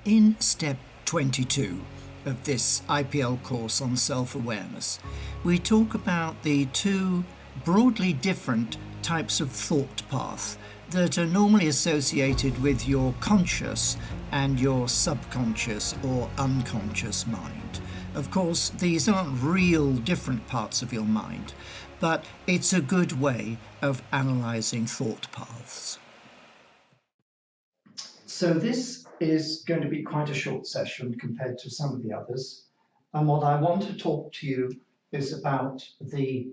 In step 22 of this IPL course on self-awareness, we talk about the two broadly different types of thought path that are normally associated with your conscious and your subconscious or unconscious mind. Of course, these aren't real different parts of your mind, but it's a good way of analysing thought paths. So this is going to be quite a short session compared to some of the others. And what I want to talk to you is about the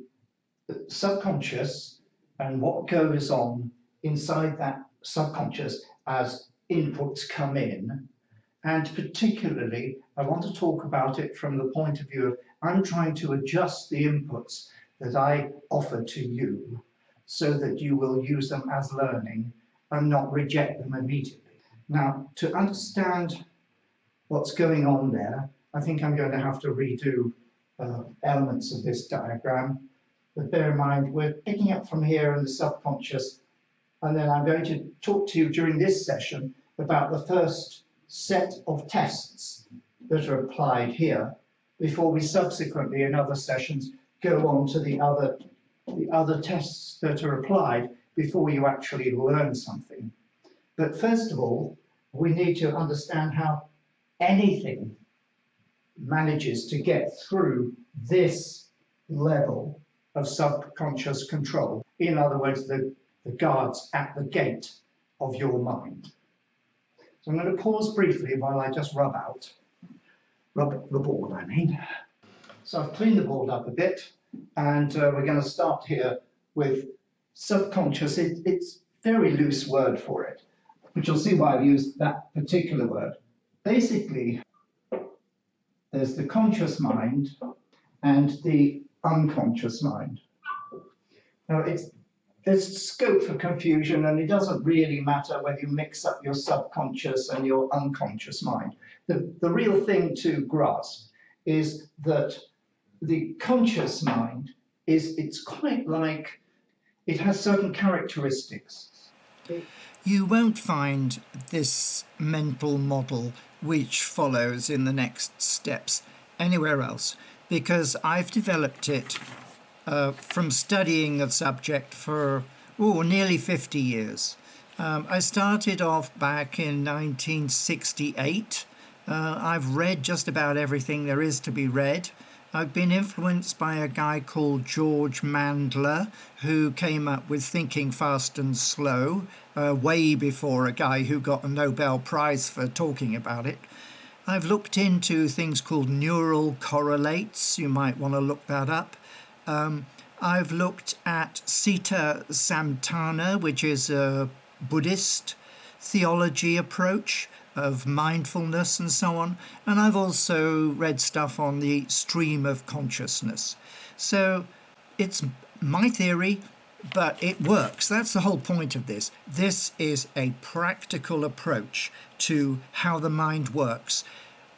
subconscious and what goes on inside that subconscious as inputs come in. And particularly, I want to talk about it from the point of view of I'm trying to adjust the inputs that I offer to you so that you will use them as learning and not reject them immediately. Now, to understand what's going on there, I think I'm going to have to redo elements of this diagram. But bear in mind, we're picking up from here in the subconscious, and then I'm going to talk to you during this session about the first set of tests that are applied here before we subsequently, in other sessions, go on to the other tests that are applied before you actually learn something. But first of all, we need to understand how anything manages to get through this level of subconscious control. In other words, the guards at the gate of your mind. So I'm going to pause briefly while I just rub the board, I mean. So I've cleaned the board up a bit, and we're going to start here with subconscious. It's a very loose word for it, but you'll see why I've used that particular word. Basically, there's the conscious mind and the unconscious mind. Now, there's scope for confusion, and it doesn't really matter whether you mix up your subconscious and your unconscious mind. The real thing to grasp is that the conscious mind it's quite like it has certain characteristics. You won't find this mental model which follows in the next steps anywhere else, because I've developed it from studying the subject for nearly 50 years. I started off back in 1968. I've read just about everything there is to be read. I've been influenced by a guy called George Mandler, who came up with Thinking Fast and Slow, way before a guy who got a Nobel Prize for talking about it. I've looked into things called neural correlates. You might want to look that up. I've looked at Sita Samtana, which is a Buddhist theology approach of mindfulness and so on. And I've also read stuff on the stream of consciousness. So it's my theory, but it works. That's the whole point of this. This is a practical approach to how the mind works,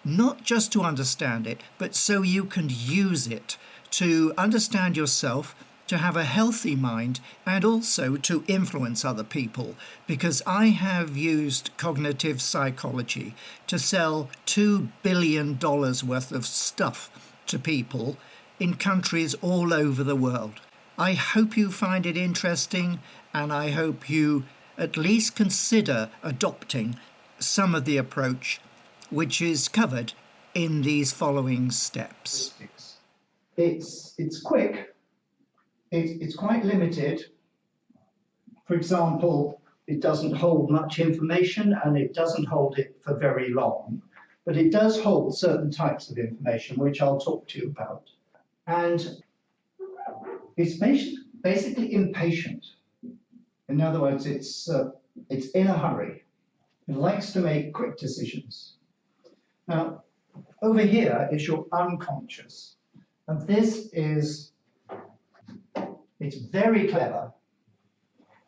not just to understand it, but so you can use it to understand yourself, to have a healthy mind, and also to influence other people, because I have used cognitive psychology to sell $2 billion worth of stuff to people in countries all over the world. I hope you find it interesting, and I hope you at least consider adopting some of the approach which is covered in these following steps. It's quick. It's quite limited. For example, it doesn't hold much information, and it doesn't hold it for very long, but it does hold certain types of information, which I'll talk to you about. And it's basically impatient. In other words, it's in a hurry. It likes to make quick decisions. Now, over here is your unconscious, and it's very clever.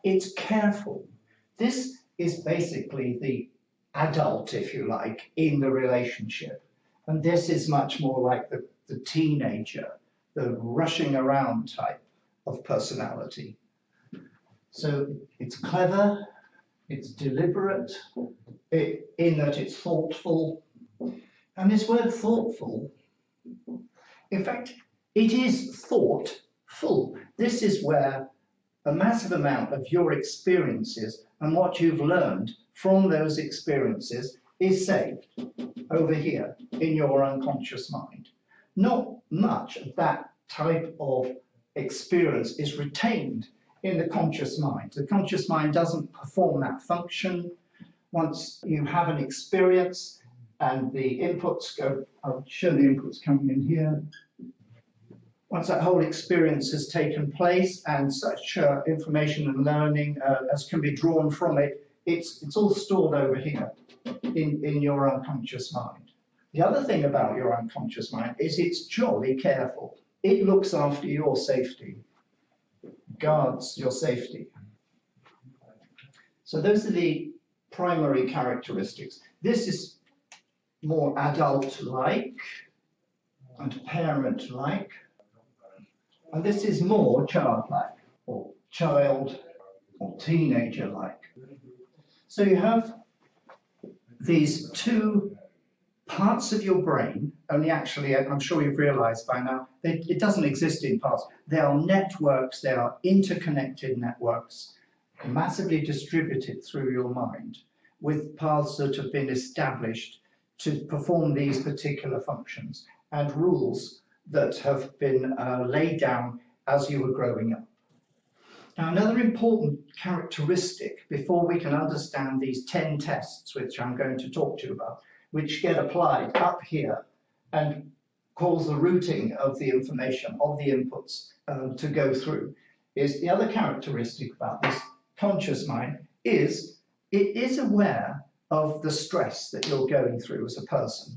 It's careful. This is basically the adult, if you like, in the relationship. And this is much more like the teenager, the rushing around type of personality. So it's clever, it's deliberate, in that it's thoughtful. And this word thoughtful, in fact, it is thoughtful. This is where a massive amount of your experiences and what you've learned from those experiences is saved over here in your unconscious mind. Not much of that type of experience is retained in the conscious mind. The conscious mind doesn't perform that function. Once you have an experience and the inputs go, I'll show the inputs coming in here. Once that whole experience has taken place and such information and learning as can be drawn from it, it's all stored over here in your unconscious mind. The other thing about your unconscious mind is it's jolly careful. It looks after your safety, guards your safety. So those are the primary characteristics. This is more adult-like and parent-like. And this is more childlike, or child, or teenager-like. So you have these two parts of your brain, only actually, I'm sure you've realized by now, it doesn't exist in parts. They are networks, they are interconnected networks, massively distributed through your mind, with paths that have been established to perform these particular functions, and rules that have been laid down as you were growing up. Now, another important characteristic before we can understand these 10 tests, which I'm going to talk to you about, which get applied up here and cause the routing of the information, of the inputs to go through, is the other characteristic about this conscious mind is it is aware of the stress that you're going through as a person.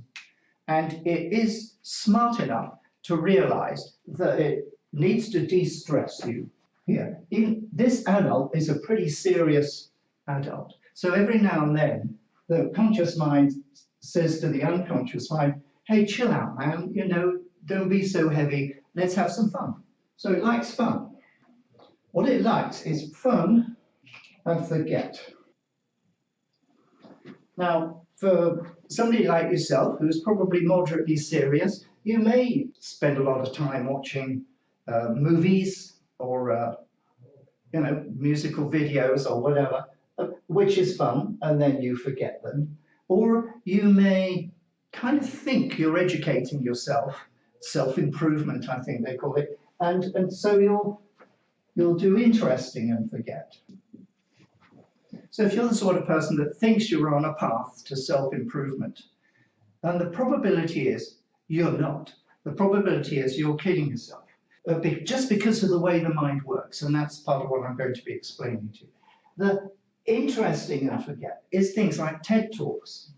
And it is smart enough to realize that it needs to de-stress you here. Even this adult is a pretty serious adult. So every now and then, the conscious mind says to the unconscious mind, hey, chill out, man, you know, don't be so heavy, let's have some fun. So it likes fun. What it likes is fun and forget. Now, for somebody like yourself, who's probably moderately serious, you may spend a lot of time watching movies or musical videos or whatever, which is fun, and then you forget them. Or you may kind of think you're educating yourself, self-improvement, I think they call it, and so you'll do interesting and forget. So if you're the sort of person that thinks you're on a path to self-improvement, then the probability is you're not. The probability is you're kidding yourself, just because of the way the mind works, and that's part of what I'm going to be explaining to you. The interesting and forget is things like TED Talks.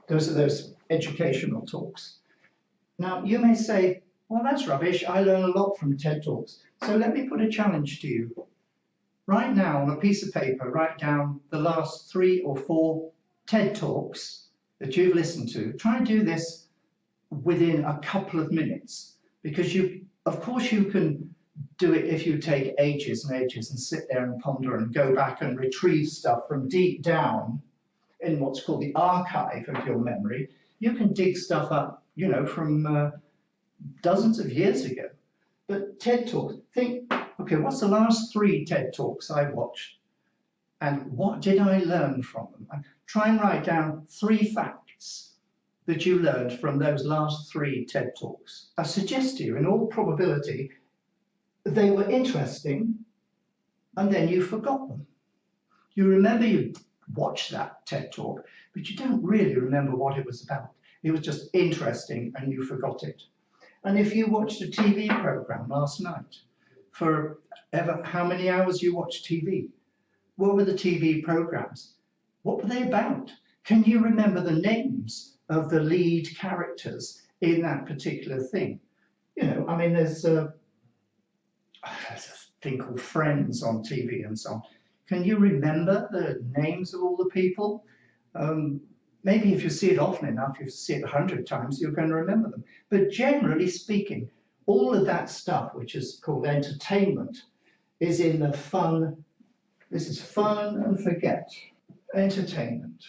Those are those educational talks. Now, you may say, well, that's rubbish. I learn a lot from TED Talks. So let me put a challenge to you. Right now, on a piece of paper, write down the last 3 or 4 TED Talks that you've listened to. Try and do this within a couple of minutes, because of course you can do it if you take ages and ages and sit there and ponder and go back and retrieve stuff from deep down in what's called the archive of your memory. You can dig stuff up, from dozens of years ago. But TED Talks, think, okay, what's the last 3 TED Talks I watched? And what did I learn from them? And try and write down 3 facts that you learned from those last 3 TED Talks. I suggest to you, in all probability, they were interesting, and then you forgot them. You remember you watched that TED Talk, but you don't really remember what it was about. It was just interesting, and you forgot it. And if you watched a TV program last night, for ever how many hours you watched TV, what were the TV programs? What were they about? Can you remember the names of the lead characters in that particular thing? There's a thing called Friends on TV and so on. Can you remember the names of all the people? Maybe if you see it often enough, if you see it 100 times, you're going to remember them. But generally speaking, all of that stuff, which is called entertainment, is in the fun This is fun and forget. Entertainment.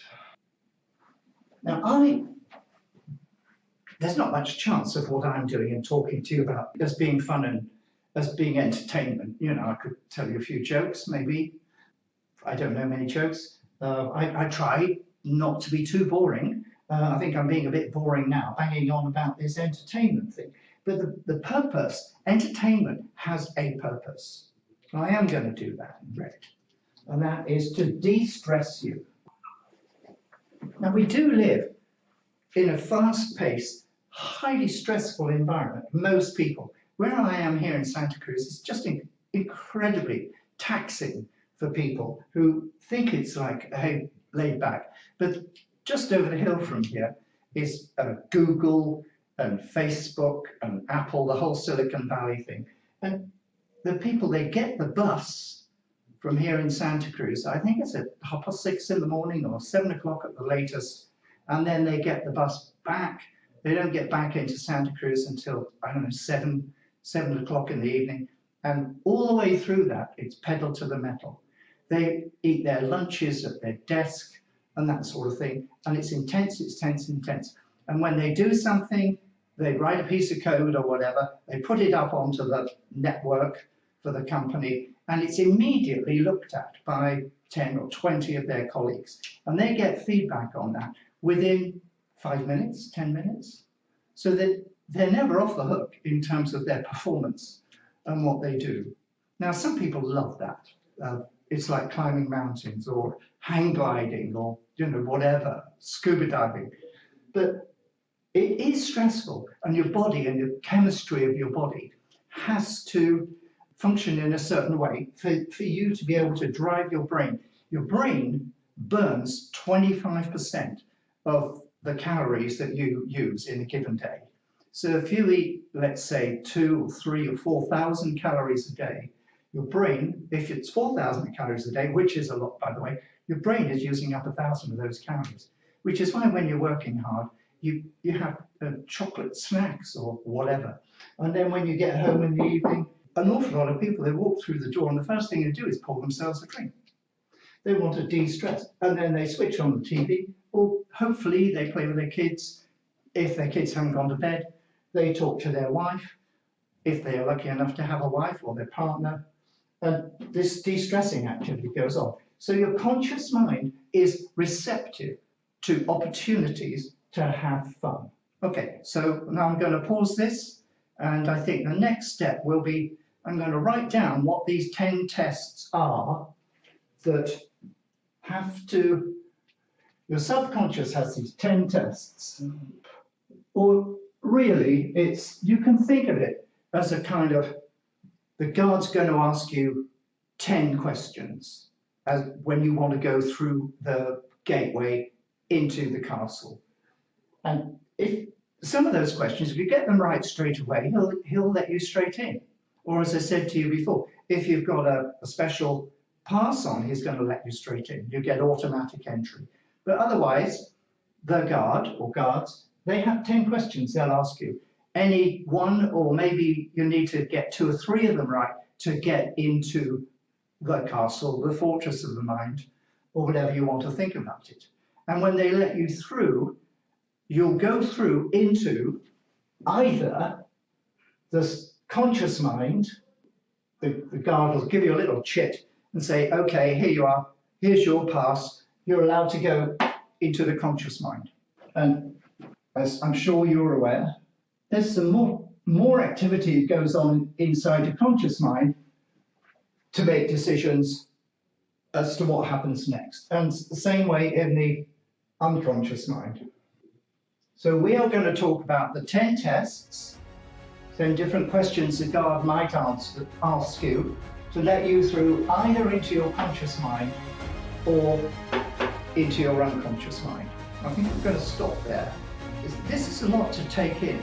Now, there's not much chance of what I'm doing and talking to you about as being fun and as being entertainment. You know, I could tell you a few jokes, maybe. I don't know many jokes. I try not to be too boring. I think I'm being a bit boring now, banging on about this entertainment thing. But the purpose, entertainment has a purpose. And I am going to do that in red. And that is to de-stress you. Now, we do live in a fast-paced, highly stressful environment. Most people. Where I am here in Santa Cruz, it's just incredibly taxing for people who think it's like, hey, laid back. But just over the hill from here is Google and Facebook and Apple, the whole Silicon Valley thing. And the people, they get the bus from here in Santa Cruz. I think it's at 6:30 in the morning or 7 o'clock at the latest. And then they get the bus back. They don't get back into Santa Cruz until, I don't know, 7 o'clock in the evening. And all the way through that, it's pedal to the metal. They eat their lunches at their desk and that sort of thing. And it's intense, it's tense, intense. And when they do something, they write a piece of code or whatever, they put it up onto the network for the company, and it's immediately looked at by 10 or 20 of their colleagues. And they get feedback on that within 5 minutes, 10 minutes. So that they're never off the hook in terms of their performance and what they do. Now, some people love that. It's like climbing mountains or hang gliding or, you know, whatever, scuba diving. But it is stressful, and your body and the chemistry of your body has to function in a certain way for you to be able to drive your brain. Your brain burns 25% of the calories that you use in a given day. So if you eat, let's say, 2 or 3 or 4,000 calories a day, your brain, if it's 4,000 calories a day, which is a lot, by the way, your brain is using up 1,000 of those calories, which is why when you're working hard, you have chocolate snacks or whatever. And then when you get home in the evening, an awful lot of people, they walk through the door and the first thing they do is pour themselves a drink. They want to de-stress. And then they switch on the TV, or hopefully they play with their kids. If their kids haven't gone to bed, they talk to their wife, if they are lucky enough to have a wife or their partner. And this de-stressing activity goes on. So your conscious mind is receptive to opportunities to have fun. Okay, so now I'm going to pause this, and I think the next step will be I'm going to write down what these 10 tests are that have to, your subconscious has these 10 tests. Or really, you can think of it as a kind of, the guard's going to ask you 10 questions as when you want to go through the gateway into the castle. And if some of those questions, if you get them right straight away, he'll let you straight in. Or as I said to you before, if you've got a special pass on, he's going to let you straight in. You get automatic entry. But otherwise, the guard or guards, they have 10 questions they'll ask you. Any one, or maybe you need to get 2 or 3 of them right to get into the castle, the fortress of the mind, or whatever you want to think about it. And when they let you through, you'll go through into either the conscious mind, the guard will give you a little chit and say, okay, here you are, here's your pass, you're allowed to go into the conscious mind. And as I'm sure you're aware, there's some more activity that goes on inside the conscious mind to make decisions as to what happens next. And it's the same way in the unconscious mind. So we are going to talk about the 10 tests, 10 different questions the guard might ask you to let you through either into your conscious mind or into your unconscious mind. I think we're going to stop there. This is a lot to take in.